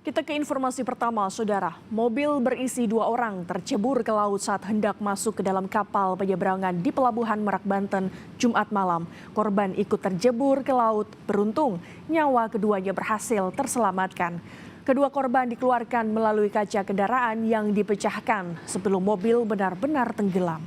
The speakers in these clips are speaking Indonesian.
Kita ke informasi pertama, Saudara. Mobil berisi 2 orang tercebur ke laut saat hendak masuk ke dalam kapal penyeberangan di Pelabuhan Merak, Banten, Jumat malam. Korban ikut terjebur ke laut. Beruntung, nyawa keduanya berhasil terselamatkan. Kedua korban dikeluarkan melalui kaca kendaraan yang dipecahkan sebelum mobil benar-benar tenggelam.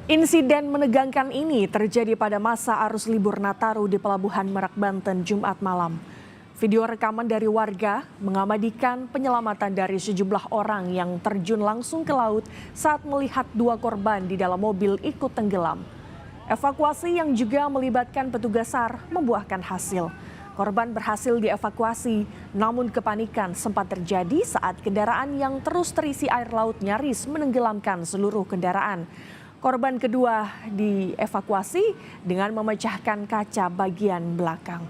Insiden menegangkan ini terjadi pada masa arus libur Nataru di Pelabuhan Merak, Banten, Jumat malam. Video rekaman dari warga mengabadikan penyelamatan dari sejumlah orang yang terjun langsung ke laut saat melihat 2 korban di dalam mobil ikut tenggelam. Evakuasi yang juga melibatkan petugas SAR membuahkan hasil. Korban berhasil dievakuasi, namun kepanikan sempat terjadi saat kendaraan yang terus terisi air laut nyaris menenggelamkan seluruh kendaraan. Korban kedua dievakuasi dengan memecahkan kaca bagian belakang.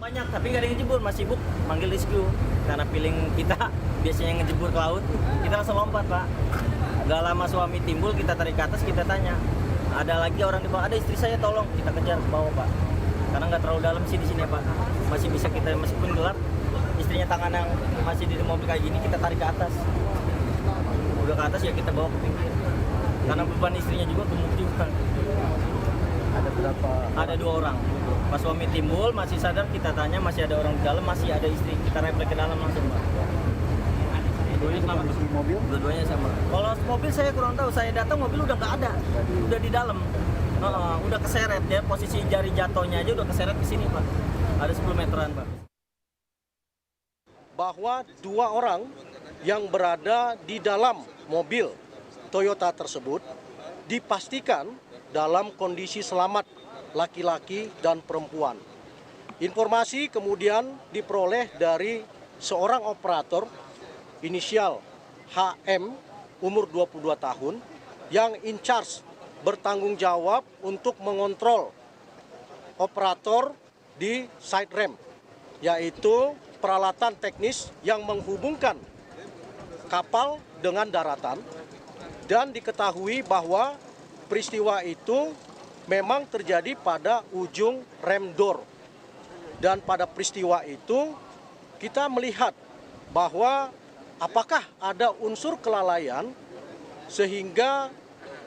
Banyak, tapi nggak ada yang ngejebur, masih sibuk manggil rescue. Karena feeling kita biasanya ngejebur ke laut, kita langsung lompat, Pak. Gak lama suami timbul, kita tarik ke atas, kita tanya. Ada lagi orang di bawah, ada istri saya, tolong. Kita kejar ke bawah, Pak. Karena nggak terlalu dalam sih di sini, Pak. Masih bisa kita, meskipun gelap, istrinya tangan yang masih di mobil kayak gini, kita tarik ke atas. Udah ke atas ya kita bawa ke pinggir. Karena beban istrinya juga gemuk juga. Ada berapa? Ada 2 orang. Pas suami timbul, masih sadar, kita tanya masih ada orang di dalam, masih ada istri. Kita refleks ke dalam langsung, Pak. Dua-duanya sama di mobil? Dua-duanya sama. Kalau mobil saya kurang tahu, saya datang mobil udah nggak ada. Udah di dalam. Udah keseret ya, posisi jari jatuhnya aja udah keseret ke sini, Pak. Ada 10 meteran, Pak. Bahwa 2 orang yang berada di dalam mobil Toyota tersebut dipastikan dalam kondisi selamat, laki-laki dan perempuan. Informasi kemudian diperoleh dari seorang operator inisial HM umur 22 tahun yang in charge bertanggung jawab untuk mengontrol operator di side ramp, yaitu peralatan teknis yang menghubungkan kapal dengan daratan, dan diketahui bahwa peristiwa itu memang terjadi pada ujung rem door. Dan pada peristiwa itu kita melihat bahwa apakah ada unsur kelalaian sehingga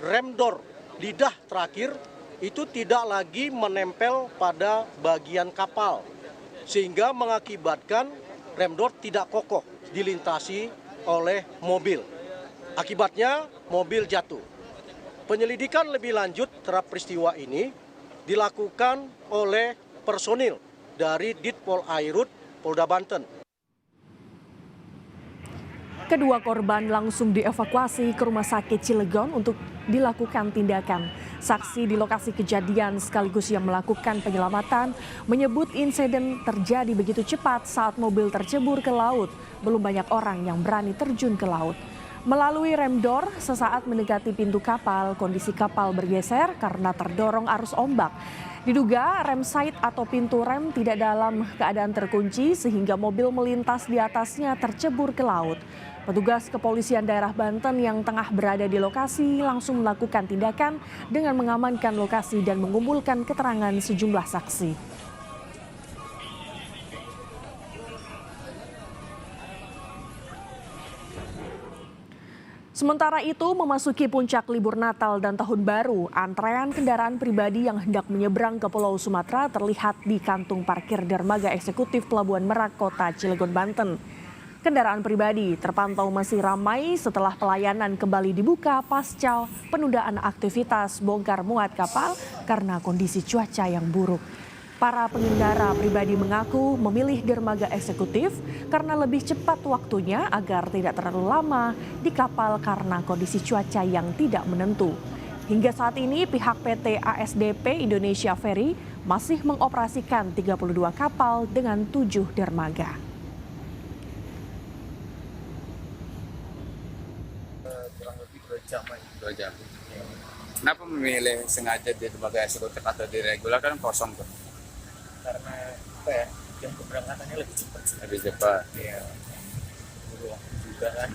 rem door lidah terakhir itu tidak lagi menempel pada bagian kapal, sehingga mengakibatkan rem door tidak kokoh dilintasi oleh mobil. Akibatnya mobil jatuh. Penyelidikan lebih lanjut terhadap peristiwa ini dilakukan oleh personil dari Ditpol Airut Polda Banten. Kedua korban langsung dievakuasi ke Rumah Sakit Cilegon untuk dilakukan tindakan. Saksi di lokasi kejadian sekaligus yang melakukan penyelamatan menyebut insiden terjadi begitu cepat saat mobil tercebur ke laut. Belum banyak orang yang berani terjun ke laut. Melalui rem door, sesaat mendekati pintu kapal, kondisi kapal bergeser karena terdorong arus ombak. Diduga rem side atau pintu rem tidak dalam keadaan terkunci sehingga mobil melintas di atasnya tercebur ke laut. Petugas kepolisian daerah Banten yang tengah berada di lokasi langsung melakukan tindakan dengan mengamankan lokasi dan mengumpulkan keterangan sejumlah saksi. Sementara itu, memasuki puncak libur Natal dan Tahun Baru, antrean kendaraan pribadi yang hendak menyeberang ke Pulau Sumatera terlihat di kantung parkir dermaga eksekutif Pelabuhan Merak, Kota Cilegon, Banten. Kendaraan pribadi terpantau masih ramai setelah pelayanan kembali dibuka pasca penundaan aktivitas bongkar muat kapal karena kondisi cuaca yang buruk. Para pengendara pribadi mengaku memilih dermaga eksekutif karena lebih cepat waktunya agar tidak terlalu lama di kapal karena kondisi cuaca yang tidak menentu. Hingga saat ini pihak PT ASDP Indonesia Ferry masih mengoperasikan 32 kapal dengan 7 dermaga. Kurang lebih 2 jam. Kenapa memilih sengaja di sebagai eksekutif atau di regular kan kosong tuh? Karena apa ya, jam keberangkatannya lebih cepat sih. Lebih cepat. Iya. Dulu waktu juga kan.